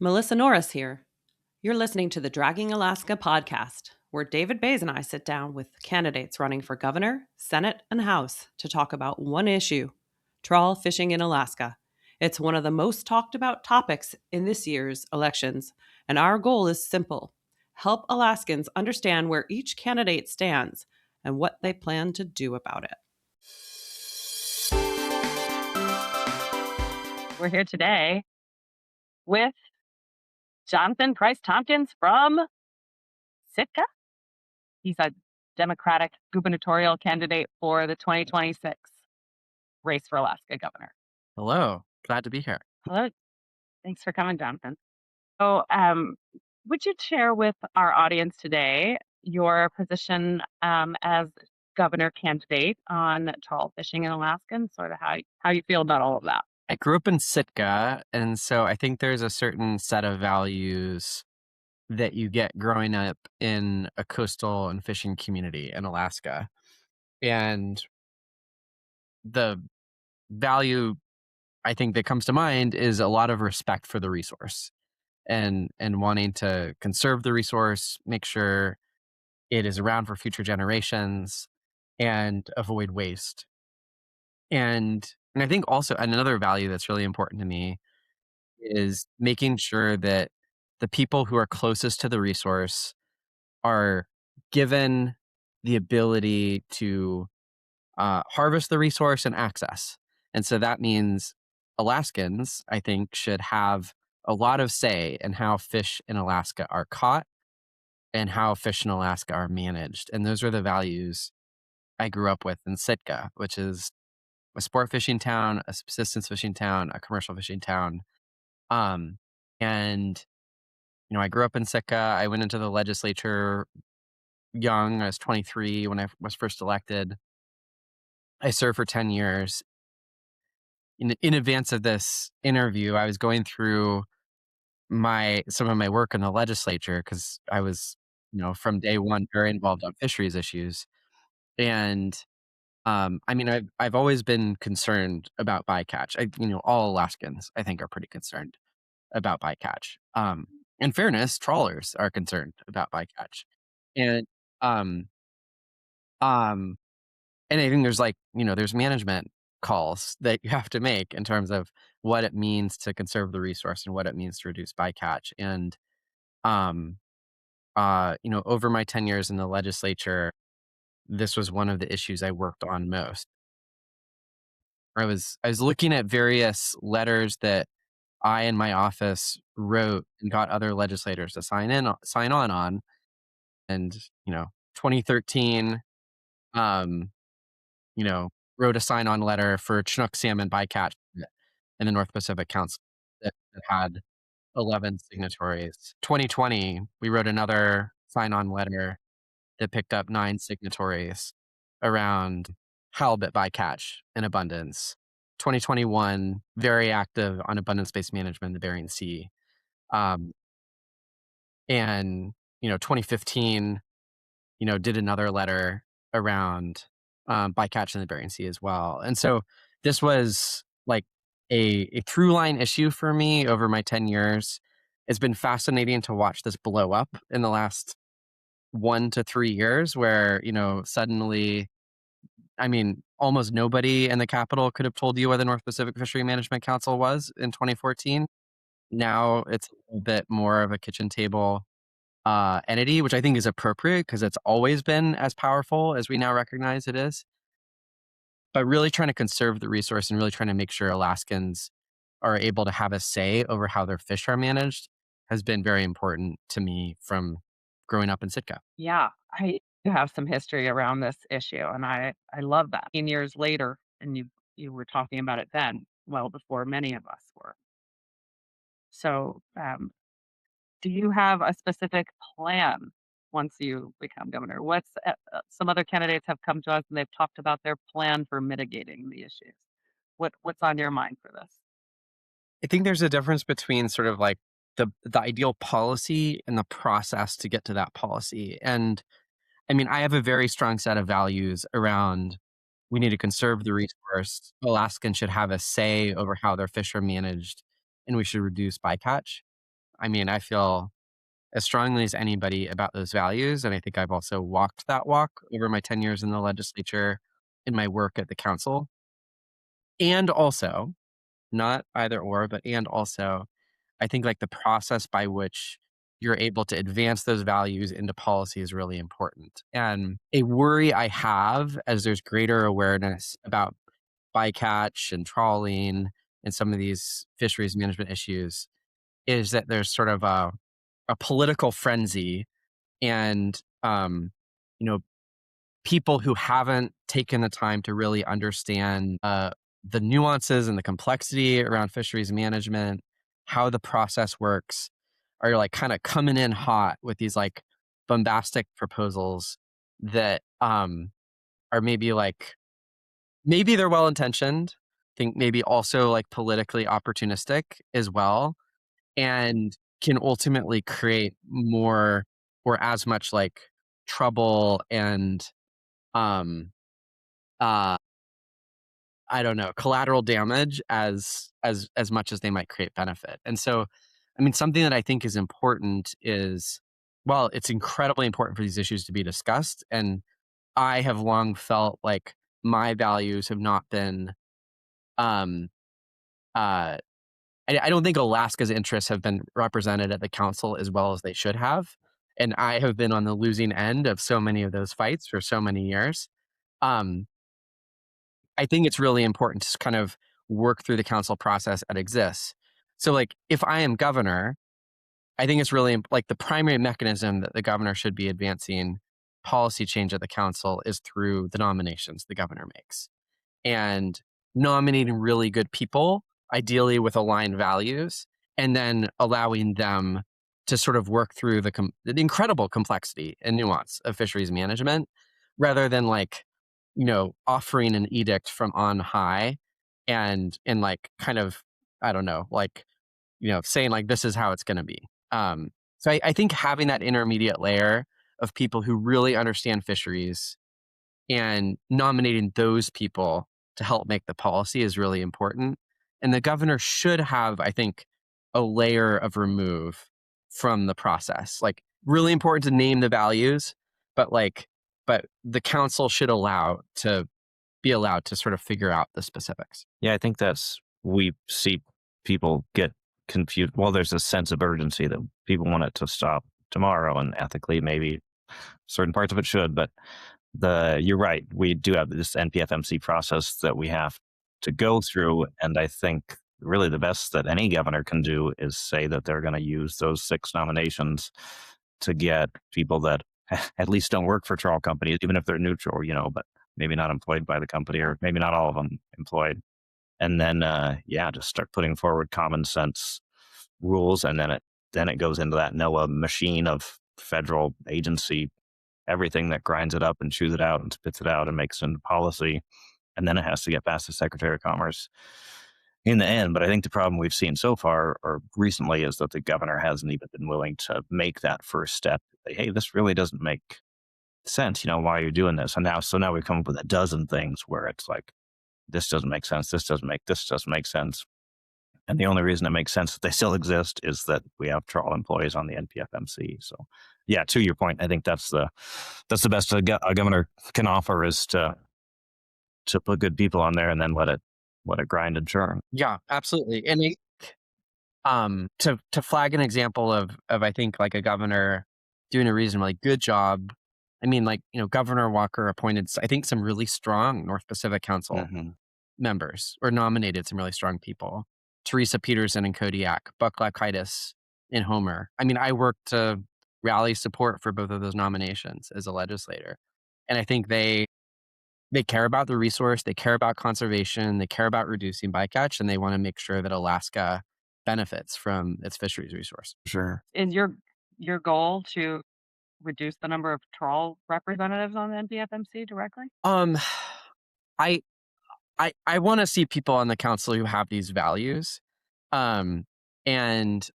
Melissa Norris here. You're listening to the Dragging Alaska podcast, where David Bays and I sit down with candidates running for governor, Senate, and House to talk about one issue: trawl fishing in Alaska. It's one of the most talked about topics in this year's elections, and our goal is simple: help Alaskans understand where each candidate stands and what they plan to do about it. We're here today with Jonathan Kreiss-Tomkins from Sitka. He's a Democratic gubernatorial candidate for the 2026 race for Alaska governor. Hello, glad to be here. Hello. Thanks for coming, Jonathan. So, would you share with our audience today your position as governor candidate on trawl fishing in Alaska and sort of how you feel about all of that? I grew up in Sitka, and so I think there's a certain set of values that you get growing up in a coastal and fishing community in Alaska. And the value I think that comes to mind is a lot of respect for the resource and wanting to conserve the resource, make sure it is around for future generations and avoid waste. And I think also another value that's really important to me is making sure that the people who are closest to the resource are given the ability to harvest the resource and access. And so that means Alaskans, I think, should have a lot of say in how fish in Alaska are caught and how fish in Alaska are managed. And those are the values I grew up with in Sitka, which is a sport fishing town, a subsistence fishing town, a commercial fishing town. Um, and I grew up in Sitka. I went into the legislature young. I was 23 when I was first elected. I served for 10 years. In advance of this interview, I was going through some of my work in the legislature because I was, from day one very involved on fisheries issues. And I've always been concerned about bycatch. All Alaskans, I think, are pretty concerned about bycatch. In fairness, trawlers are concerned about bycatch, and um, um, and I think there's management calls that you have to make in terms of what it means to conserve the resource and what it means to reduce bycatch. And um, over my 10 years in the legislature, this was one of the issues I worked on most. I was looking at various letters that I and my office wrote and got other legislators to sign on. And, 2013, um, wrote a sign on letter for Chinook salmon bycatch in the North Pacific Council that had 11 signatories. 2020, we wrote another sign on letter that picked up 9 signatories around halibut bycatch in abundance. 2021, very active on abundance-based management in the Bering Sea. Um, and 2015, did another letter around bycatch in the Bering Sea as well. And so this was like a through line issue for me over my 10 years. It's been fascinating to watch this blow up in the last 1 to 3 years where, suddenly, almost nobody in the capital could have told you what the North Pacific Fishery Management Council was in 2014. Now it's a little bit more of a kitchen table entity, which I think is appropriate because it's always been as powerful as we now recognize it is. But really trying to conserve the resource and really trying to make sure Alaskans are able to have a say over how their fish are managed has been very important to me from growing up in Sitka. Yeah, I do have some history around this issue, and I love that. 10 years later, and you were talking about it then, well before many of us were. So, do you have a specific plan once you become governor? Some other candidates have come to us and they've talked about their plan for mitigating the issues. What's on your mind for this? I think there's a difference between sort of like the ideal policy and the process to get to that policy. And I have a very strong set of values around we need to conserve the resource. Alaskans should have a say over how their fish are managed, and we should reduce bycatch. I mean, I feel as strongly as anybody about those values, and I think I've also walked that walk over my 10 years in the legislature, in my work at the council. And also, not either or, but and also, I think, like, the process by which you're able to advance those values into policy is really important. And a worry I have as there's greater awareness about bycatch and trawling and some of these fisheries management issues is that there's sort of a political frenzy and, you know, people who haven't taken the time to really understand the nuances and the complexity around fisheries management, how the process works, are like kind of coming in hot with these like bombastic proposals that are maybe like maybe they're well intentioned. Think maybe also like politically opportunistic as well, and can ultimately create more or as much like trouble and um uh I don't know, collateral damage as much as they might create benefit. And so, I mean, something that I think is important is, well, it's incredibly important for these issues to be discussed. And I have long felt like my values have not been, um, uh, I don't think Alaska's interests have been represented at the council as well as they should have. And I have been on the losing end of so many of those fights for so many years. Um, I think it's really important to kind of work through the council process that exists. So, like, if I am governor, I think it's really like the primary mechanism that the governor should be advancing policy change at the council is through the nominations the governor makes and nominating really good people, ideally with aligned values, and then allowing them to sort of work through the incredible complexity and nuance of fisheries management rather than like, offering an edict from on high and like kind of, I don't know, like, saying like, this is how it's going to be. So I think having that intermediate layer of people who really understand fisheries and nominating those people to help make the policy is really important. And the governor should have, I think, a layer of remove from the process. Like, really important to name the values, but but the council should be allowed to sort of figure out the specifics. Yeah, I think we see people get confused. Well, there's a sense of urgency that people want it to stop tomorrow, and ethically, maybe certain parts of it should, but you're right. We do have this NPFMC process that we have to go through. And I think really the best that any governor can do is say that they're going to use those 6 nominations to get people that at least don't work for trawl companies, even if they're neutral, but maybe not employed by the company, or maybe not all of them employed. And then, just start putting forward common sense rules. And then it goes into that NOAA machine of federal agency, everything that grinds it up and chews it out and spits it out and makes it into policy. And then it has to get past the Secretary of Commerce in the end. But I think the problem we've seen so far or recently is that the governor hasn't even been willing to make that first step. Like, hey, this really doesn't make sense. Why are you doing this? And now we've come up with a dozen things where it's like, this doesn't make sense. This doesn't make sense. And the only reason it makes sense that they still exist is that we have trawl employees on the NPFMC. So, yeah, to your point, I think that's the best a governor can offer is to put good people on there and then let it grind and churn. Yeah, absolutely. And to flag an example of I think like a governor doing a reasonably good job. I mean, like, Governor Walker appointed, I think, some really strong North Pacific Council members, or nominated some really strong people. Teresa Peterson in Kodiak, Buck Lakaitis in Homer. I mean, I worked to rally support for both of those nominations as a legislator. And I think they care about the resource, they care about conservation, they care about reducing bycatch, and they want to make sure that Alaska benefits from its fisheries resource. Sure. Is your goal to reduce the number of trawl representatives on the NPFMC directly? I I want to see people on the council who have these values. And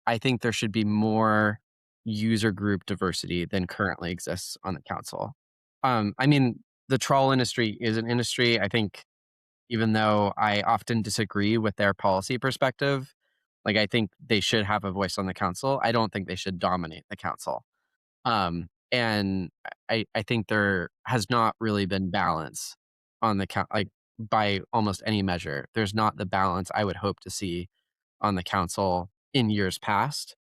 I think there should be more user group diversity than currently exists on the council. I mean, the trawl industry is an industry, I think, even though I often disagree with their policy perspective, Like, I think they should have a voice on the council. I don't think they should dominate the council. And I think there has not really been balance on the like, by almost any measure. There's not the balance I would hope to see on the council in years past.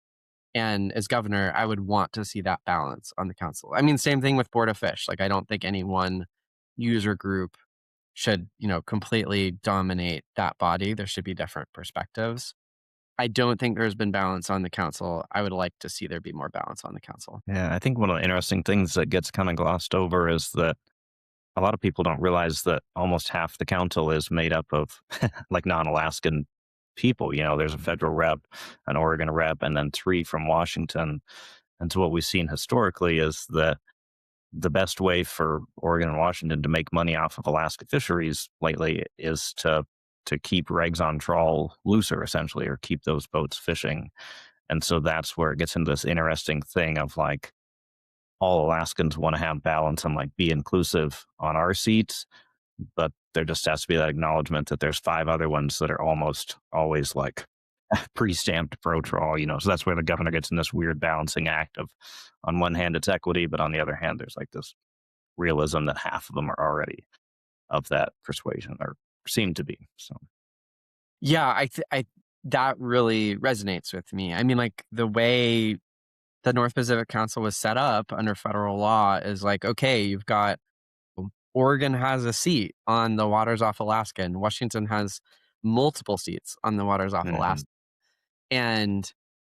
And as governor, I would want to see that balance on the council. I mean, same thing with Board of Fish. Like, I don't think any one user group should, completely dominate that body. There should be different perspectives. I don't think there's been balance on the council. I would like to see there be more balance on the council. Yeah, I think one of the interesting things that gets kind of glossed over is that a lot of people don't realize that almost half the council is made up of like non-Alaskan people. There's a federal rep, an Oregon rep, and then 3 from Washington. And so what we've seen historically is that the best way for Oregon and Washington to make money off of Alaska fisheries lately is to keep regs on trawl looser, essentially, or keep those boats fishing. And so that's where it gets into this interesting thing of like all Alaskans want to have balance and like be inclusive on our seats, but there just has to be that acknowledgement that there's 5 other ones that are almost always like pre-stamped pro trawl, so that's where the governor gets in this weird balancing act of, on one hand it's equity, but on the other hand there's like this realism that half of them are already of that persuasion, or seem to be. So Yeah, I that really resonates with me. I mean, like, the way the North Pacific Council was set up under federal law is like, okay, you've got Oregon has a seat on the waters off Alaska, and Washington has multiple seats on the waters off mhm. Alaska. And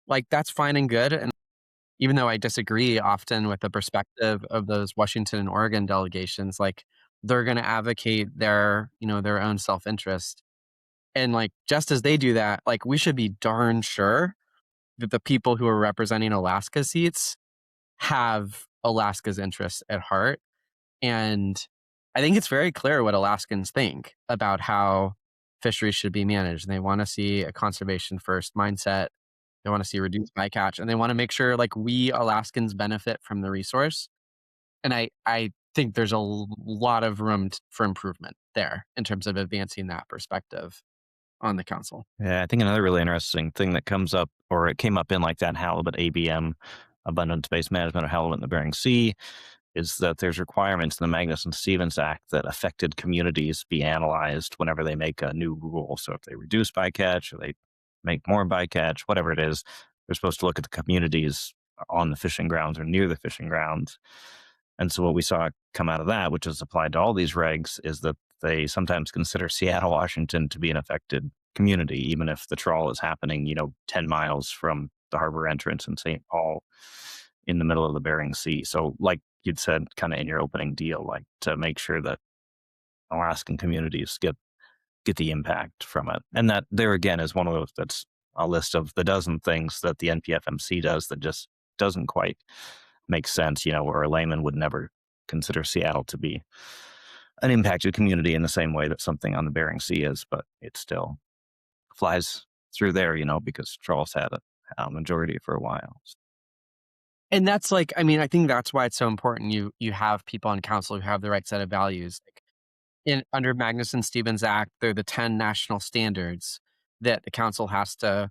like, that's fine and good. And even though I disagree often with the perspective of those Washington and Oregon delegations, like, they're going to advocate their own self-interest. And like, just as they do that, like, we should be darn sure that the people who are representing Alaska seats have Alaska's interests at heart. And I think it's very clear what Alaskans think about how fisheries should be managed. They want to see a conservation first mindset. They want to see reduced bycatch, and they want to make sure like we Alaskans benefit from the resource. And I think there's a lot of room for improvement there in terms of advancing that perspective on the council. Yeah, I think another really interesting thing that comes up, or it came up in like that halibut ABM, abundance-based management of halibut in the Bering Sea, is that there's requirements in the Magnuson-Stevens Act that affected communities be analyzed whenever they make a new rule. So if they reduce bycatch or they make more bycatch, whatever it is, they're supposed to look at the communities on the fishing grounds or near the fishing grounds. And so what we saw come out of that, which is applied to all these regs, is that they sometimes consider Seattle, Washington to be an affected community, even if the trawl is happening, 10 miles from the harbor entrance in St. Paul in the middle of the Bering Sea. So like you'd said kind of in your opening deal, like to make sure that Alaskan communities get the impact from it. And that there again is one of those that's a list of the dozen things that the NPFMC does that just doesn't quite make sense, where a layman would never consider Seattle to be an impacted community in the same way that something on the Bering Sea is, but it still flies through there, because Charles had a majority for a while. And that's like, I mean, I think that's why it's so important you have people on council who have the right set of values. Like, under Magnuson-Stevens Act, they're the 10 national standards that the council has to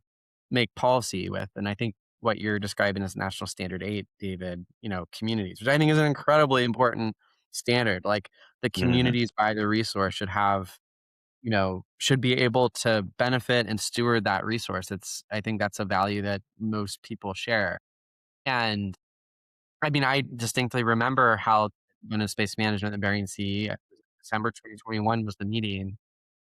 make policy with. And I think what you're describing as National Standard 8, David, communities, which I think is an incredibly important standard. Like, the Mm-hmm. communities by the resource should be able to benefit and steward that resource. I think that's a value that most people share. And I mean, I distinctly remember how when space management in Bering Sea, December 2021 was the meeting.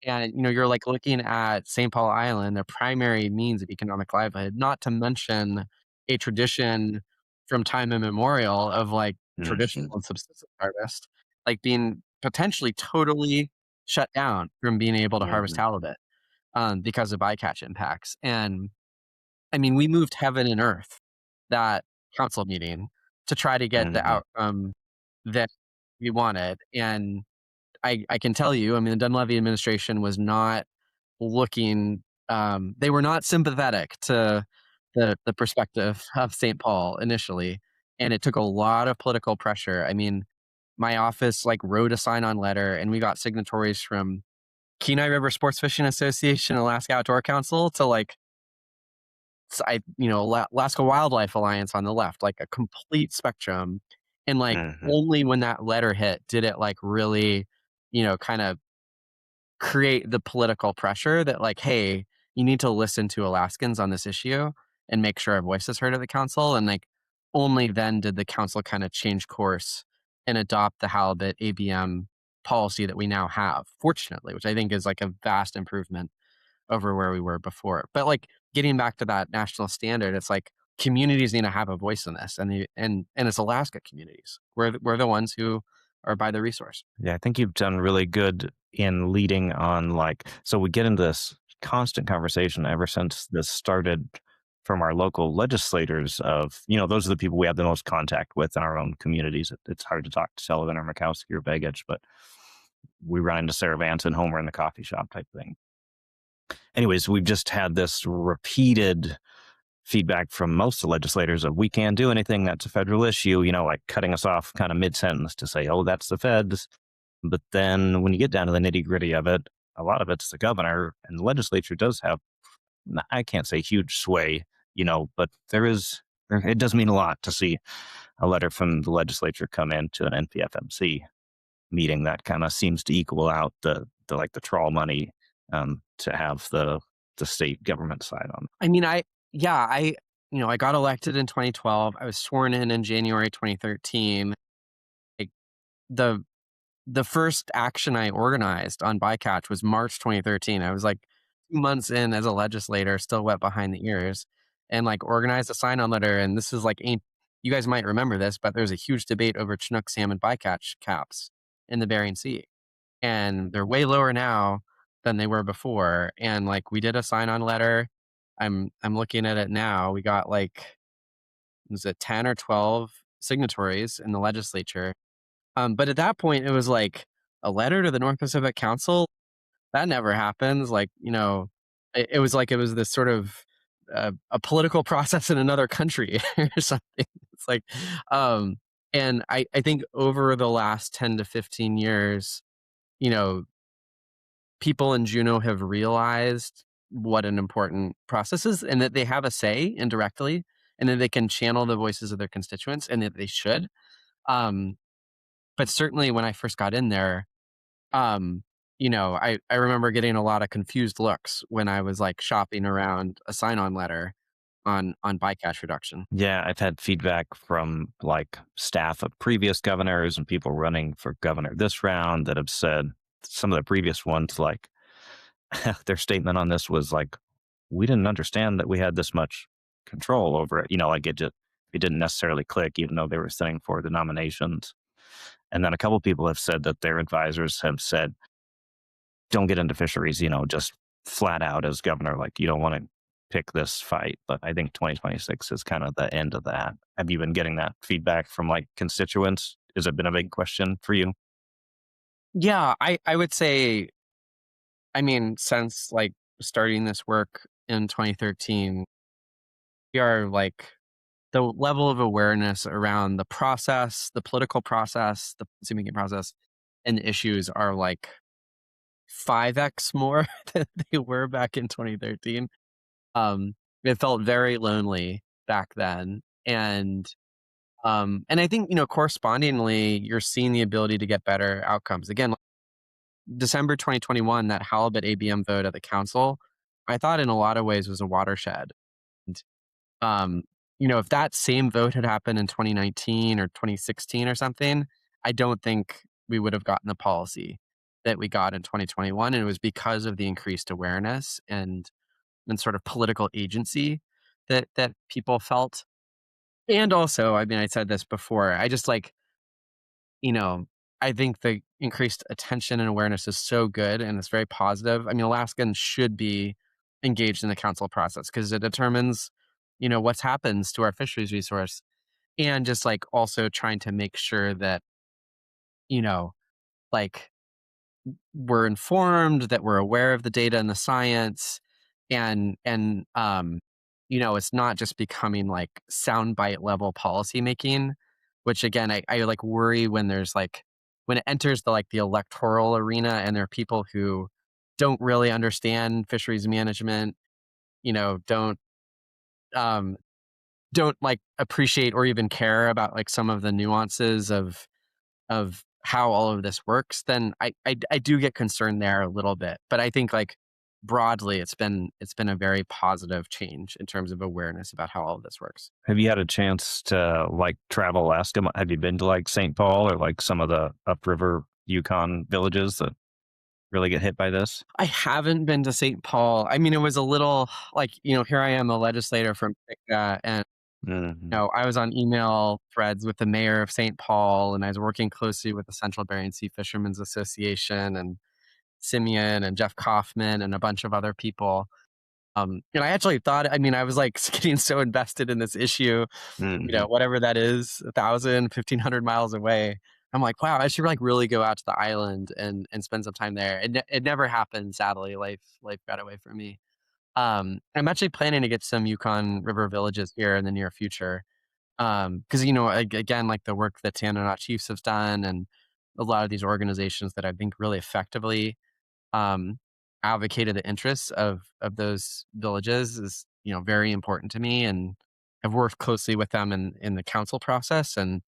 And, you're like looking at St. Paul Island, their primary means of economic livelihood, not to mention a tradition from time immemorial of like traditional Mm-hmm. and subsistence harvest, like being potentially totally shut down from being able to harvest Mm-hmm. halibut because of bycatch impacts. And I mean, we moved heaven and earth that council meeting to try to get the Mm-hmm. outcome that we wanted. And I can tell you, I mean, the Dunleavy administration was not looking, they were not sympathetic to the perspective of St. Paul initially. And it took a lot of political pressure. I mean, my office like wrote a sign on letter and we got signatories from Kenai River Sports Fishing Association, Alaska Outdoor Council to like Alaska Wildlife Alliance on the left, like a complete spectrum. And like Mhm. only when that letter hit did it like really, kind of create the political pressure that like, hey, you need to listen to Alaskans on this issue and make sure our voice is heard at the council. And like only then did the council kind of change course and adopt the halibut ABM policy that we now have, fortunately, which I think is like a vast improvement over where we were before. But like getting back to that national standard, it's like communities need to have a voice in this, and it's Alaska communities. We're the ones who are by the resource. Yeah, I think you've done really good in leading on like so we get into this constant conversation ever since this started from our local legislators of, those are the people we have the most contact with in our own communities. It's hard to talk to Sullivan or Murkowski or Begich, but we run into Sarah Vance and Homer in the coffee shop type thing. Anyways, we've just had this repeated feedback from most of the legislators of we can't do anything that's a federal issue, like cutting us off kind of mid-sentence to say, oh, that's the feds. But then when you get down to the nitty-gritty of it, a lot of it's the governor, and the legislature does have, I can't say huge sway, but it does mean a lot to see a letter from the legislature come into an NPFMC meeting that kind of seems to equal out the like the trawl money to have the state government side on. I mean, I got elected in 2012. I was sworn in January 2013. Like the the first action I organized on bycatch was March 2013. I was like 2 months in as a legislator, still wet behind the ears, and like organized a sign on letter. And this is like, you guys might remember this, but there's a huge debate over Chinook salmon bycatch caps in the Bering Sea. And they're way lower now than they were before. And like we did a sign on letter. I'm looking at it now. We got like, was it 10 or 12 signatories in the legislature? But at that point, it was like a letter to the North Pacific Council. That never happens. Like, it was like it was this sort of a political process in another country or something. It's like, and I think over the last 10 to 15 years, you know, people in Juneau have realized what an important process is and that they have a say indirectly and that they can channel the voices of their constituents and that they should. Um, but certainly when I first got in there, I remember getting a lot of confused looks when I was like shopping around a sign-on letter on bycatch reduction. Yeah, I've had feedback from like staff of previous governors and people running for governor this round that have said some of the previous ones, like their statement on this was like, we didn't understand that we had this much control over it. Like it didn't necessarily click, even though they were sitting for the nominations. And then a couple people have said that their advisors have said, don't get into fisheries, just flat out as governor, like you don't want to pick this fight. But I think 2026 is kind of the end of that. Have you been getting that feedback from like constituents? Has it been a big question for you? Yeah, I would say, I mean, since like starting this work in 2013, we are like the level of awareness around the process, the political process, the policymaking process, and the issues are like 5x more than they were back in 2013. It felt very lonely back then. And I think, correspondingly, you're seeing the ability to get better outcomes. Again, like December 2021, that halibut ABM vote at the council, I thought in a lot of ways was a watershed. And, if that same vote had happened in 2019 or 2016 or something, I don't think we would have gotten the policy that we got in 2021. And it was because of the increased awareness and sort of political agency that people felt. And also, I mean, I said this before, I just like, you know, I think the increased attention and awareness is so good and it's very positive. I mean, Alaskans should be engaged in the council process because it determines, what happens to our fisheries resource. And just like also trying to make sure that, you know, like we're informed, that we're aware of the data and the science, and it's not just becoming like soundbite level policy making, which again I like worry when there's like when it enters the electoral arena and there are people who don't really understand fisheries management, don't don't like appreciate or even care about like some of the nuances of how all of this works, then I do get concerned there a little bit. But I think like broadly, it's been a very positive change in terms of awareness about how all of this works. Have you had a chance to like travel Alaska? Have you been to like St. Paul or like some of the upriver Yukon villages that really get hit by this? I haven't been to St. Paul. I mean, it was a little like, here I am, a legislator from Sitka, and I was on email threads with the mayor of St. Paul, and I was working closely with the Central Bering Sea Fishermen's Association and Simeon and Jeff Kaufman and a bunch of other people. And I actually thought, I was like getting so invested in this issue, whatever that is, 1,000, 1,500 miles away. I'm like, wow, I should like really go out to the island and spend some time there. It never happened, sadly. Life got away from me. I'm actually planning to get some Yukon River villages here in the near future. Because again, like the work that Tanana Chiefs have done, and a lot of these organizations that I think really effectively um, advocated the interests of those villages is very important to me, and I've worked closely with them in the council process. And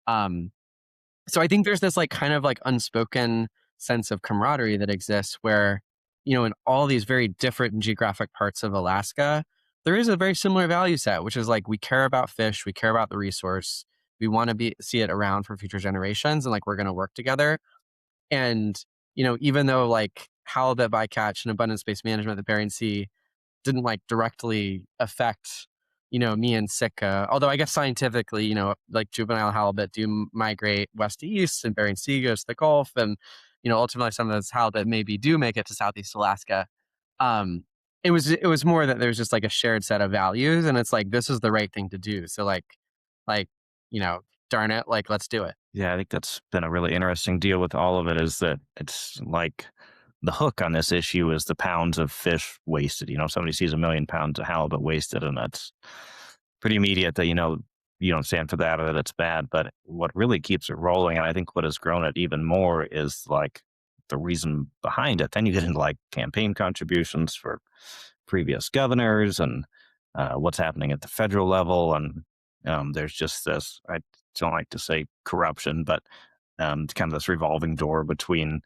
um, so I think there's this like kind of like unspoken sense of camaraderie that exists where, in all these very different geographic parts of Alaska, there is a very similar value set, which is like we care about fish, we care about the resource, we want to see it around for future generations, and like we're going to work together. And even though like halibut bycatch and abundance-based management of the Bering Sea didn't like directly affect me and Sitka. Although I guess scientifically, like juvenile halibut do migrate west to east, and Bering Sea goes to the Gulf, and ultimately some of those halibut maybe do make it to Southeast Alaska. It was more that there's just like a shared set of values, and it's like this is the right thing to do. So like darn it, like let's do it. Yeah, I think that's been a really interesting deal with all of it, is that it's like the hook on this issue is the pounds of fish wasted. Somebody sees 1 million pounds of halibut wasted, and that's pretty immediate that, you don't stand for that or that it's bad. But what really keeps it rolling, and I think what has grown it even more, is like the reason behind it. Then you get into like campaign contributions for previous governors and what's happening at the federal level. And there's just this, I don't like to say corruption, but kind of this revolving door between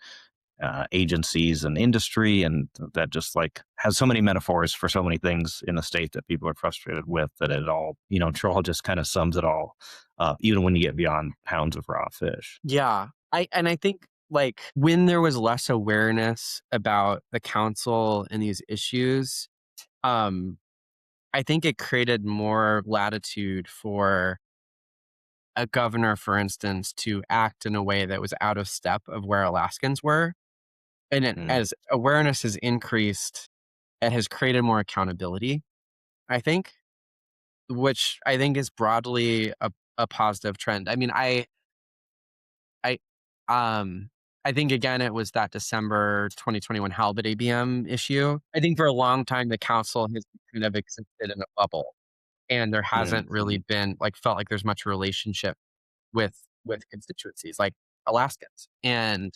agencies and industry, and that just like has so many metaphors for so many things in the state that people are frustrated with, that it all, Troll just kind of sums it all up, even when you get beyond pounds of raw fish. Yeah. I think like when there was less awareness about the council and these issues, I think it created more latitude for a governor, for instance, to act in a way that was out of step of where Alaskans were. And as awareness has increased, it has created more accountability, I think, which I think is broadly a positive trend. I think again, it was that December 2021 halibut ABM issue. I think for a long time, the council has kind of existed in a bubble, and there hasn't really been felt like there's much relationship with constituencies like Alaskans. And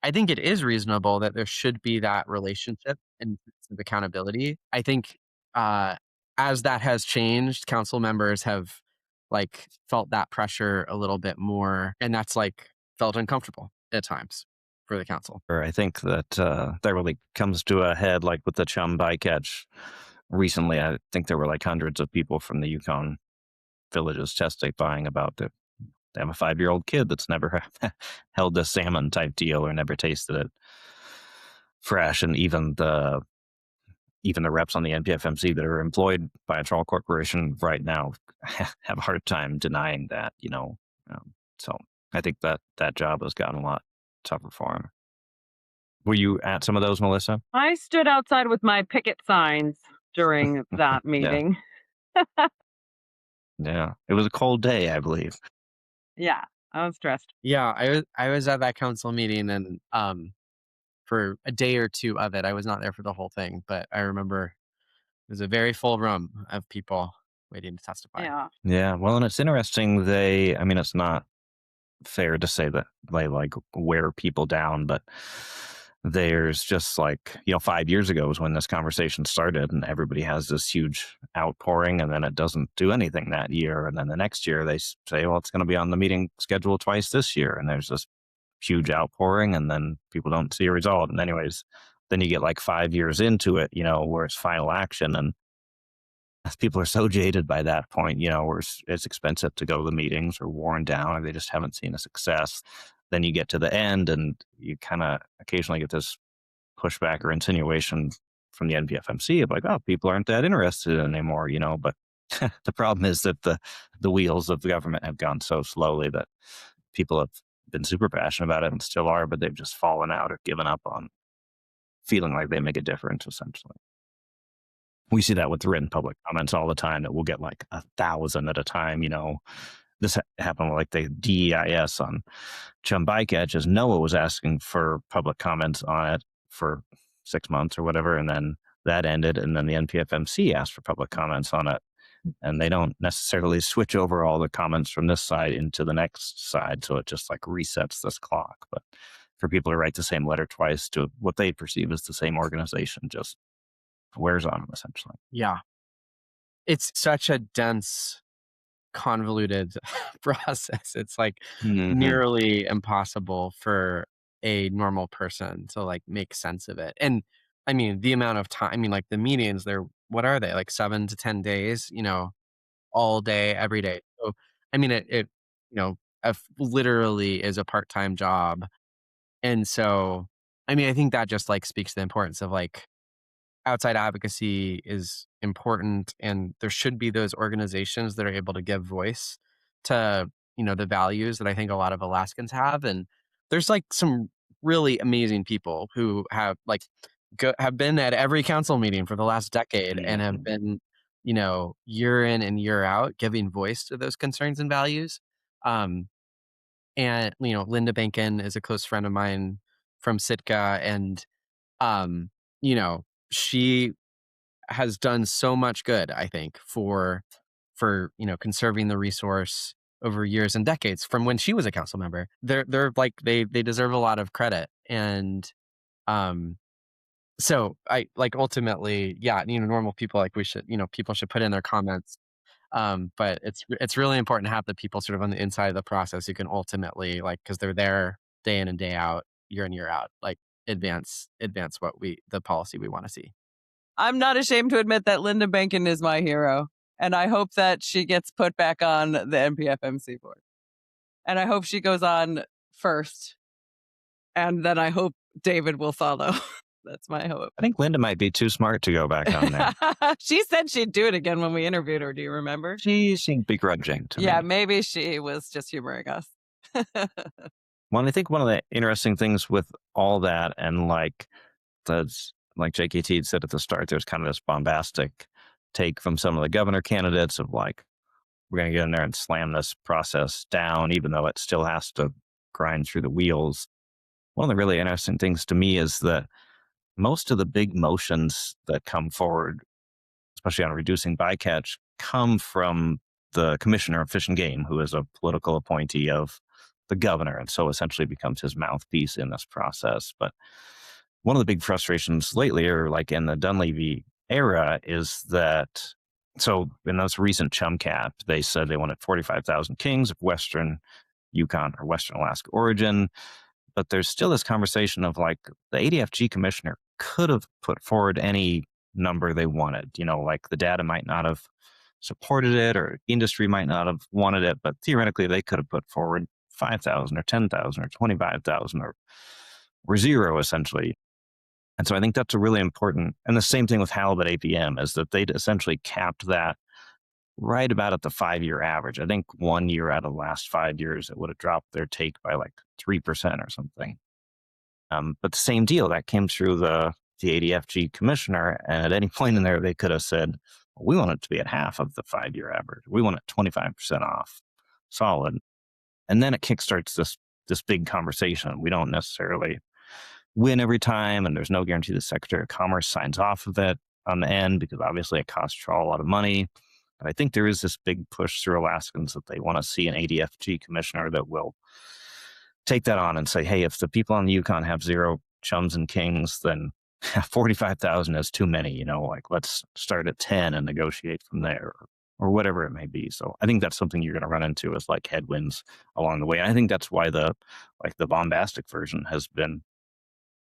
I think it is reasonable that there should be that relationship and accountability. I think as that has changed, council members have felt that pressure a little bit more, and that's felt uncomfortable at times for the council. I think that that really comes to a head like with the chum bycatch recently. I think there were like hundreds of people from the Yukon villages testifying about they have a 5-year-old kid that's never held a salmon type deal or never tasted it fresh. And even the reps on the NPFMC that are employed by a trawl corporation right now have a hard time denying that, so I think that job has gotten a lot tougher for him. Were you at some of those, Melissa? I stood outside with my picket signs during that meeting. Yeah. It was a cold day, I believe. Yeah, I was stressed. Yeah, I was at that council meeting, and for a day or two of it, I was not there for the whole thing, but I remember it was a very full room of people waiting to testify. Yeah. Yeah. Well, and it's interesting. It's not fair to say that they wear people down, but there's just like, 5 years ago was when this conversation started, and everybody has this huge outpouring, and then it doesn't do anything that year. And then the next year they say, well, it's going to be on the meeting schedule twice this year. And there's this huge outpouring, and then people don't see a result. And anyways, then you get like 5 years into it, where it's final action. And people are so jaded by that point, where it's expensive to go to the meetings or worn down, or they just haven't seen a success. Then you get to the end, and you kind of occasionally get this pushback or insinuation from the NPFMC of like, oh, people aren't that interested anymore, But the problem is that the wheels of the government have gone so slowly that people have been super passionate about it and still are, but they've just fallen out or given up on feeling like they make a difference, essentially. We see that with the written public comments all the time, that we'll get like 1,000 at a time. This happened with like the DEIS on Chum Bycatches. NOAA was asking for public comments on it for 6 months or whatever, and then that ended, and then the NPFMC asked for public comments on it, and they don't necessarily switch over all the comments from this side into the next side, so it just like resets this clock. But for people to write the same letter twice to what they perceive as the same organization just wears on them, essentially. Yeah. It's such a dense, convoluted process. It's like nearly impossible for a normal person to like make sense of it. And I mean, the amount of time, like the meetings, what are they? Like 7 to 10 days, all day, every day. So, I mean, it literally is a part-time job. And so, I mean, I think that just like speaks to the importance of like outside advocacy is important, and there should be those organizations that are able to give voice to, the values that I think a lot of Alaskans have. And there's like some really amazing people who have like have been at every council meeting for the last decade and have been, year in and year out giving voice to those concerns and values. And, Linda Bankin is a close friend of mine from Sitka, and, she has done so much good, I think, for conserving the resource over years and decades from when she was a council member. They're like they deserve a lot of credit. And so I like ultimately, yeah, normal people, like we should, people should put in their comments. But it's really important to have the people sort of on the inside of the process who can ultimately, like, because they're there day in and day out, year in, year out, like advance the policy we want to see. I'm not ashamed to admit that Linda Bankin is my hero, and I hope that she gets put back on the NPFMC board. And I hope she goes on first, and then I hope David will follow. That's my hope. I think Linda might be too smart to go back on there. She said she'd do it again when we interviewed her. Do you remember? She seemed begrudging to me. Yeah, maybe she was just humoring us. Well, I think one of the interesting things with all that, and like JKT had said at the start, there's kind of this bombastic take from some of the governor candidates of like, we're going to get in there and slam this process down, even though it still has to grind through the wheels. One of the really interesting things to me is that most of the big motions that come forward, especially on reducing bycatch, come from the commissioner of Fish and Game, who is a political appointee of the governor, and so essentially becomes his mouthpiece in this process. But one of the big frustrations lately, or like in the Dunleavy era, is that, so in those recent chum cap, they said they wanted 45,000 kings of Western Yukon or Western Alaska origin. But there's still this conversation of like the ADFG commissioner could have put forward any number they wanted. Like the data might not have supported it, or industry might not have wanted it, but theoretically they could have put forward 5,000 or 10,000 or 25,000 or zero, essentially. And so I think that's a really important, and the same thing with halibut APM, is that they'd essentially capped that right about at the 5-year average. I think 1 year out of the last 5 years, it would have dropped their take by like 3% or something. But the same deal, that came through the ADFG commissioner, and at any point in there, they could have said, well, we want it to be at half of the 5-year average. We want it 25% off, solid. And then it kickstarts this big conversation. We don't necessarily win every time, and there's no guarantee the Secretary of Commerce signs off of it on the end, because obviously it costs Trawl a lot of money. But I think there is this big push through Alaskans that they want to see an ADFG commissioner that will take that on and say, hey, if the people on the Yukon have zero chums and kings, then 45,000 is too many, like let's start at 10 and negotiate from there or whatever it may be. So I think that's something you're going to run into as like headwinds along the way. And I think that's why the bombastic version has been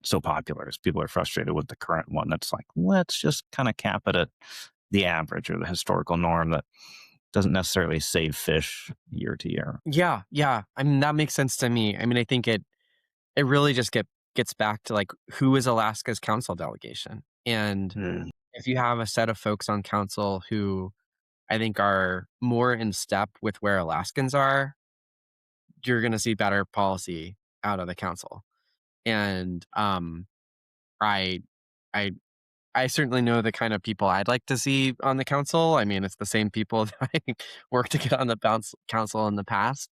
so popular, is people are frustrated with the current one. That's like, let's just kind of cap it at the average or the historical norm that doesn't necessarily save fish year to year. Yeah, yeah. I mean, that makes sense to me. I mean, I think it really just gets back to like, who is Alaska's council delegation? And if you have a set of folks on council who I think are more in step with where Alaskans are, you're going to see better policy out of the council. And I I I certainly know the kind of people I'd like to see on the council. I mean, it's the same people that I worked to get on the council in the past.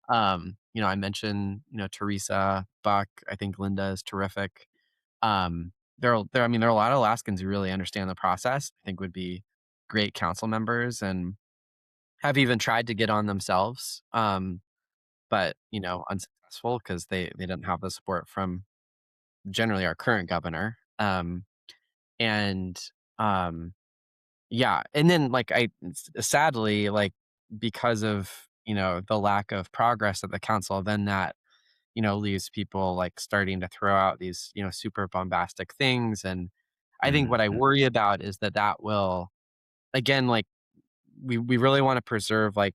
I mentioned, Teresa, Buck. I think Linda is terrific. I mean, there are a lot of Alaskans who really understand the process. I think would be great council members and have even tried to get on themselves. But unsuccessful because they didn't have the support from generally our current governor. And Yeah, and then sadly, like, because of the lack of progress at the council, then that leaves people like starting to throw out these super bombastic things. And I think what I Mhm. worry about is that will again, like, we really want to preserve, like,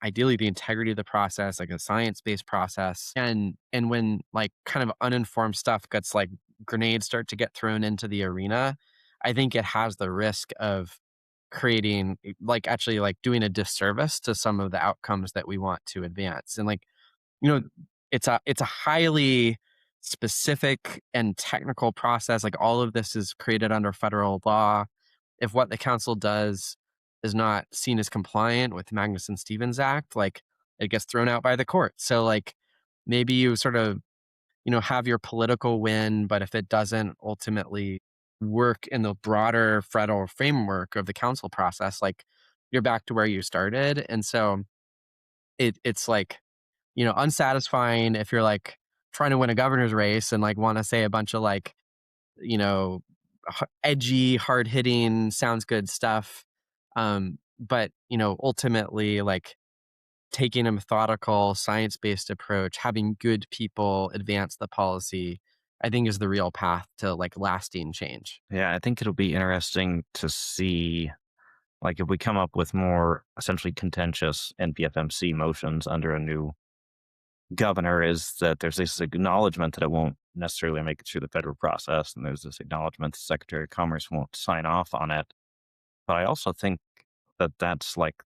ideally the integrity of the process, like a science-based process. And when like kind of uninformed stuff gets like grenades start to get thrown into the arena, I think it has the risk of creating like actually like doing a disservice to some of the outcomes that we want to advance. And like, you know, it's a highly specific and technical process. Like, all of this is created under federal law. If what the council does is not seen as compliant with the Magnuson-Stevens Act, like, it gets thrown out by the court. So like, maybe you sort of, have your political win, but if it doesn't ultimately work in the broader federal framework of the council process, like, you're back to where you started. And so it's like, unsatisfying if you're like trying to win a governor's race and like want to say a bunch of like, you know, edgy, hard hitting, sounds good stuff. But, ultimately, like, taking a methodical, science based approach, having good people advance the policy, I think is the real path to like lasting change. Yeah, I think it'll be interesting to see, like, if we come up with more essentially contentious NPFMC motions under a new governor, is that there's this acknowledgement that it won't necessarily make it through the federal process, and there's this acknowledgement the Secretary of Commerce won't sign off on it. But I also think that that's like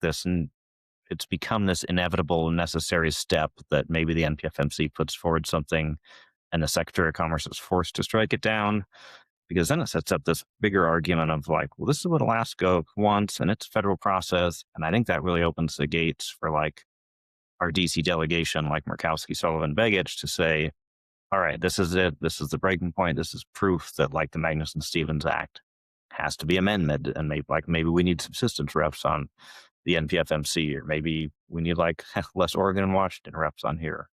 it's become this inevitable, necessary step that maybe the NPFMC puts forward something and the Secretary of Commerce is forced to strike it down, because then it sets up this bigger argument of like, well, this is what Alaska wants and it's a federal process. And I think that really opens the gates for like our DC delegation, like Murkowski, Sullivan, Begich, to say, all right, this is it. This is the breaking point. This is proof that like the Magnuson-Stevens Act has to be amended. And maybe we need subsistence reps on the NPFMC, or maybe we need like less Oregon and Washington reps on here,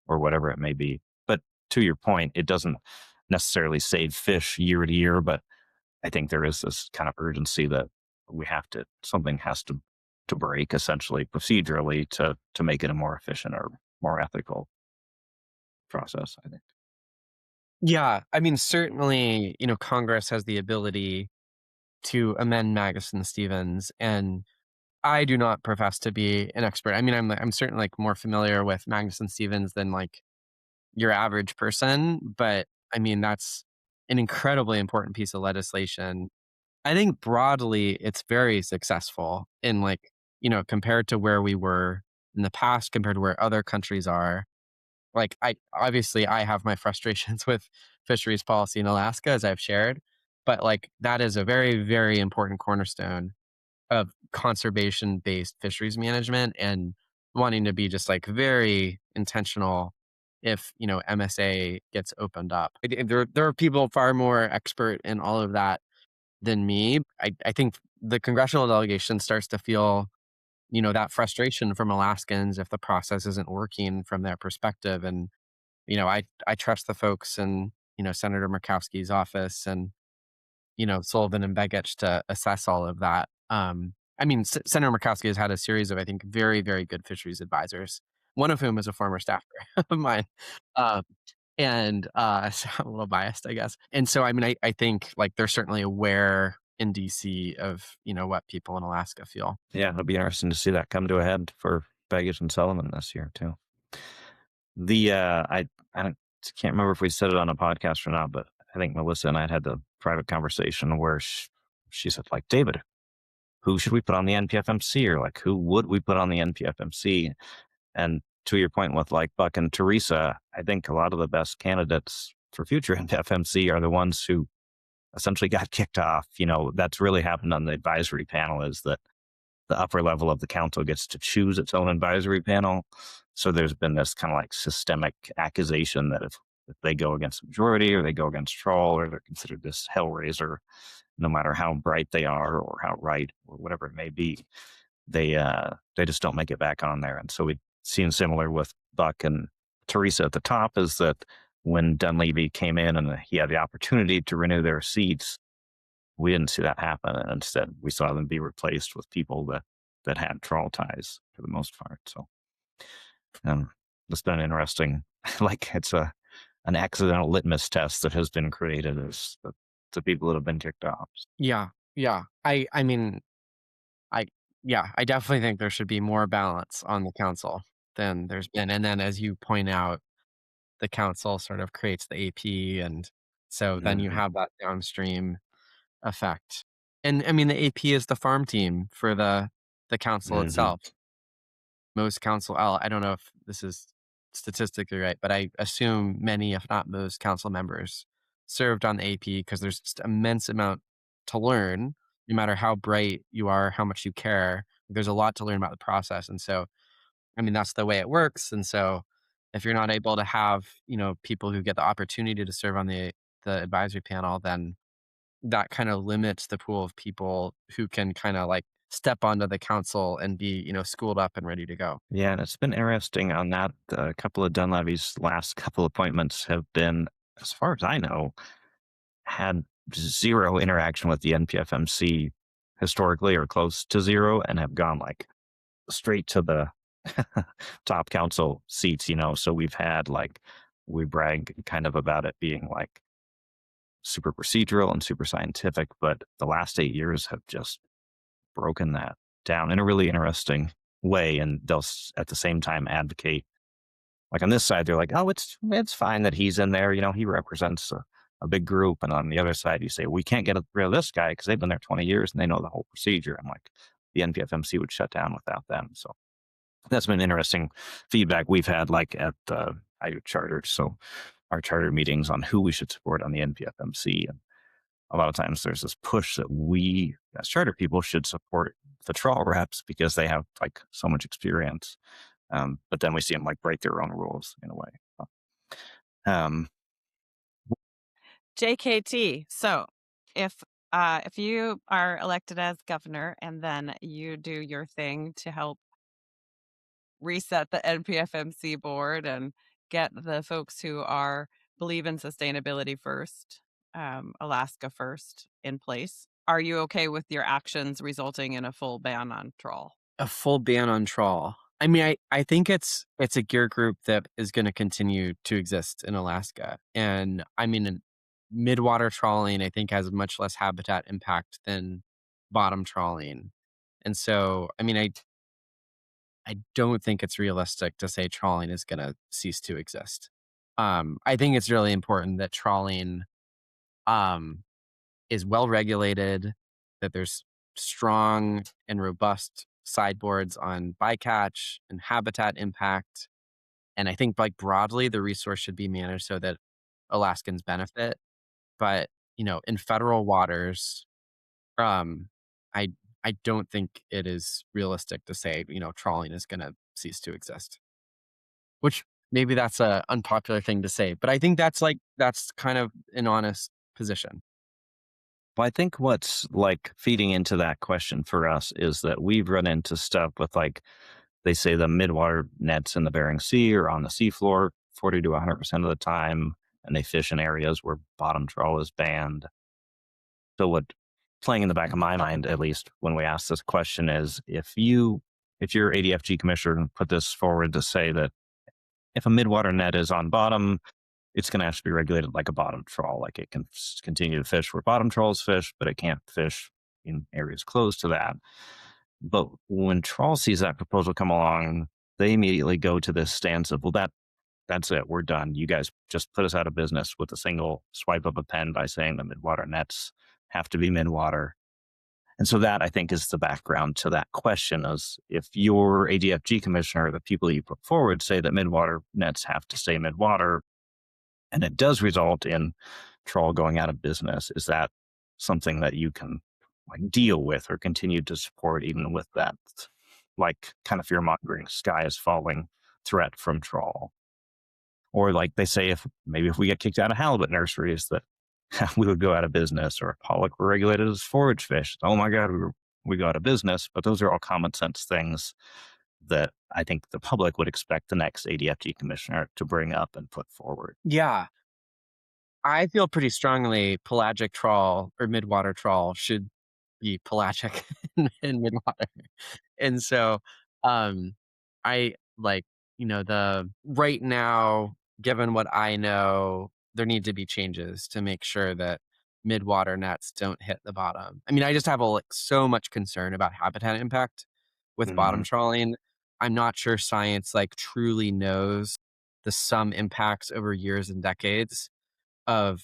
or whatever it may be. But to your point, it doesn't necessarily save fish year to year, but I think there is this kind of urgency that something has to break essentially procedurally to make it a more efficient or more ethical process, I think. Yeah. I mean, certainly, Congress has the ability to amend Magnuson-Stevens, and I do not profess to be an expert. I mean, I'm certainly like more familiar with Magnuson-Stevens than like your average person, but I mean, that's an incredibly important piece of legislation. I think broadly it's very successful in like, compared to where we were in the past, compared to where other countries are. Like, I have my frustrations with fisheries policy in Alaska, as I've shared, but like, that is a very, very important cornerstone of conservation based fisheries management, and wanting to be just like very intentional if MSA gets opened up. There are people far more expert in all of that than me. I think the congressional delegation starts to feel that frustration from Alaskans if the process isn't working from their perspective. And I trust the folks in Senator Murkowski's office and, Sullivan and Begich to assess all of that. Senator Murkowski has had a series of, I think, very, very good fisheries advisors, one of whom is a former staffer of mine. Um, so I'm a little biased, I guess. And so, I think like they're certainly aware in DC of, what people in Alaska feel. Yeah, it'll be interesting to see that come to a head for Baggage and Sullivan this year too. I can't remember if we said it on a podcast or not, but I think Melissa and I had the private conversation where she said, like, David, who should we put on the NPFMC, or like, who would we put on the NPFMC? And to your point with like Buck and Teresa, I think a lot of the best candidates for future NPFMC are the ones who essentially got kicked off. That's really happened on the advisory panel, is that the upper level of the council gets to choose its own advisory panel. So there's been this kind of like systemic accusation that if they go against the majority, or they go against Troll, or they're considered this hellraiser, no matter how bright they are or how right or whatever it may be, they just don't make it back on there. And so we've seen similar with Buck and Teresa at the top, is that when Dunleavy came in and he had the opportunity to renew their seats, we didn't see that happen. And instead, we saw them be replaced with people that had Troll ties for the most part. So it's been interesting. Like, it's an accidental litmus test that has been created as the people that have been kicked off. Yeah. I definitely think there should be more balance on the council than there's been. And then, as you point out, the council sort of creates the AP, and so then you have that downstream effect. And the AP is the farm team for the council itself. Most council, I don't know if this is statistically right, but I assume many, if not most, council members served on the AP because there's just immense amount to learn, no matter how bright you are, how much you care. There's a lot to learn about the process. And so, that's the way it works. And so if you're not able to have, people who get the opportunity to serve on the advisory panel, then that kind of limits the pool of people who can kind of like step onto the council and be, schooled up and ready to go. Yeah, and it's been interesting on that. A couple of Dunleavy's last couple appointments have been, as far as I know, had zero interaction with the NPFMC historically, or close to zero, and have gone like straight to the top council seats. So we've had, like, we brag kind of about it being like super procedural and super scientific, but the last 8 years have just broken that down in a really interesting way. And they'll at the same time advocate, like on this side, they're like, oh, it's fine that he's in there. He represents a big group. And on the other side, you say, we can't get rid of this guy because they've been there 20 years and they know the whole procedure. I'm like, the NPFMC would shut down without them. So that's been interesting feedback we've had, like at IU Charter. So our charter meetings on who we should support on the NPFMC. And a lot of times there's this push that we as charter people should support the trawl reps because they have like so much experience. But then we see them like break their own rules in a way. JKT. So if you are elected as governor and then you do your thing to help reset the NPFMC board and get the folks who believe in sustainability first, Alaska first, in place, are you okay with your actions resulting in a full ban on trawl? A full ban on trawl. I think it's a gear group that is going to continue to exist in Alaska. And midwater trawling, I think, has much less habitat impact than bottom trawling. And so, I don't think it's realistic to say trawling is going to cease to exist. I think it's really important that trawling is well regulated, that there's strong and robust sideboards on bycatch and habitat impact. And I think, like, broadly, the resource should be managed so that Alaskans benefit. But, in federal waters, I don't think it is realistic to say, trawling is going to cease to exist. Which maybe that's a unpopular thing to say, but I think that's kind of an honest position. Well, I think what's like feeding into that question for us is that we've run into stuff with, like, they say the midwater nets in the Bering Sea are on the seafloor 40 to 100% of the time. and they fish in areas where bottom trawl is banned. So what playing in the back of my mind, at least when we ask this question, is if your ADFG commissioner put this forward to say that if a midwater net is on bottom, it's going to have to be regulated like a bottom trawl. Like it can continue to fish where bottom trawls fish, but it can't fish in areas close to that. But when trawl sees that proposal come along, they immediately go to this stance of, well, that's it. We're done. You guys just put us out of business with a single swipe of a pen by saying the midwater nets have to be midwater. And so that, I think, is the background to that question is if your ADFG commissioner, the people you put forward say that midwater nets have to stay midwater, and it does result in trawl going out of business, is that something that you can like deal with or continue to support even with that like kind of fear mongering sky is falling threat from trawl? Or like they say, if we get kicked out of halibut nurseries, that we would go out of business, or pollock were regulated as forage fish. Oh my God, we go out of business. But those are all common sense things that I think the public would expect the next ADFG commissioner to bring up and put forward. Yeah. I feel pretty strongly pelagic trawl or midwater trawl should be pelagic in midwater. And so I like, the right now, given what I know, there need to be changes to make sure that midwater nets don't hit the bottom. I mean, I just have so much concern about habitat impact with bottom Mhm. trawling. I'm not sure science truly knows the sum impacts over years and decades of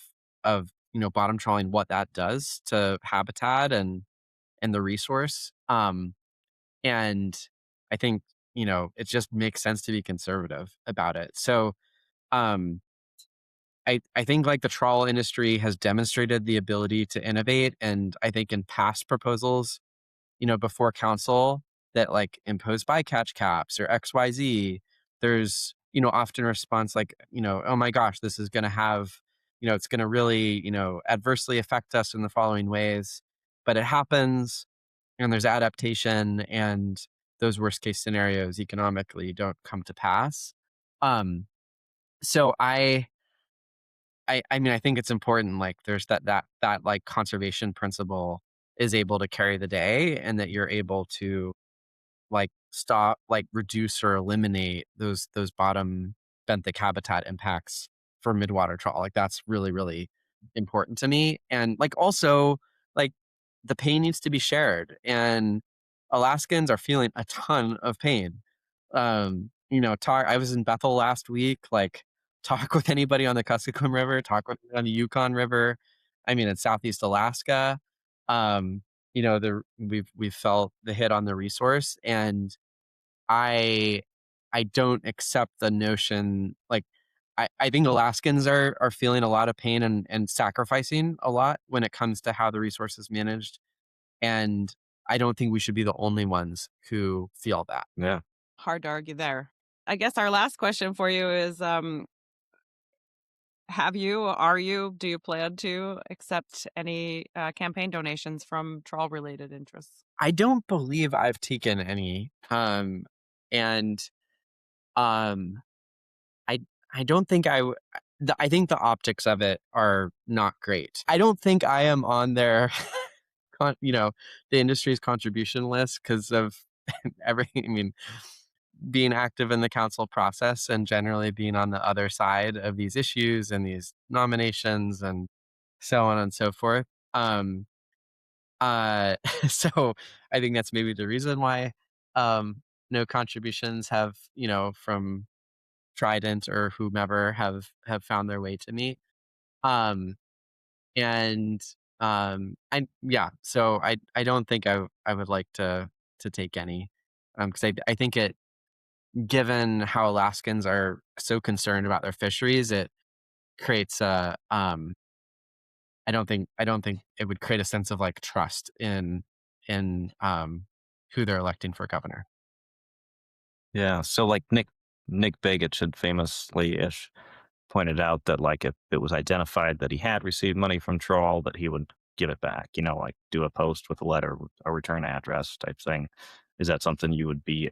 bottom trawling, what that does to habitat and the resource. And I think, it just makes sense to be conservative about it. So um I think the trawl industry has demonstrated the ability to innovate. And I think in past proposals, before council that impose bycatch caps or XYZ, there's, often a response oh my gosh, this is going to have, it's going to really, adversely affect us in the following ways. But it happens and there's adaptation and those worst case scenarios economically don't come to pass. Um, so I mean, I think it's important, there's that conservation principle is able to carry the day and that you're able to stop, reduce or eliminate those bottom benthic habitat impacts for midwater trawl. That's really, really important to me. And also, like the pain needs to be shared. And Alaskans are feeling a ton of pain. I was in Bethel last week, talk with anybody on the Kuskokwim River, talk with on the Yukon River. I mean, in Southeast Alaska. Um, we've felt the hit on the resource, and I I don't accept the notion I think Alaskans are feeling a lot of pain and sacrificing a lot when it comes to how the resource is managed. And I don't think we should be the only ones who feel that. Yeah. Hard to argue there. I guess our last question for you is do you plan to accept any campaign donations from trawl related interests? I don't believe I've taken any. And um I I don't think I think the optics of it are not great. I don't think I am on their the industry's contribution list because of everything. I mean, being active in the council process and generally being on the other side of these issues and these nominations and so on and so forth. Um, so I think that's maybe the reason why no contributions have, from Trident or whomever have found their way to me. Um, and so I don't think I would like to take any, because I think it, given how Alaskans are so concerned about their fisheries, it creates I don't think it would create a sense of trust in who they're electing for governor. Yeah. So like Nick Begich had famously ish pointed out that like if it was identified that he had received money from Troll, that he would give it back, like do a post with a letter, a return address type thing. Is that something you would be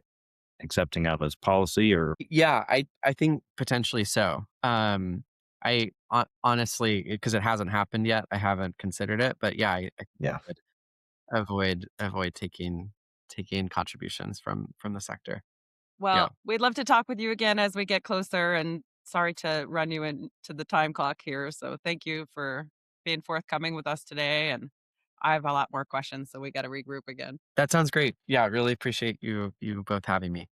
accepting of as policy or? Yeah, I think potentially so. honestly, because it hasn't happened yet, I haven't considered it, but yeah, I Yeah. would avoid taking contributions from the sector. Yeah. Well, we'd love to talk with you again as we get closer, and sorry to run you into the time clock here. So thank you for being forthcoming with us today. And I have a lot more questions, so we got to regroup again. That sounds great. Yeah, really appreciate you both having me.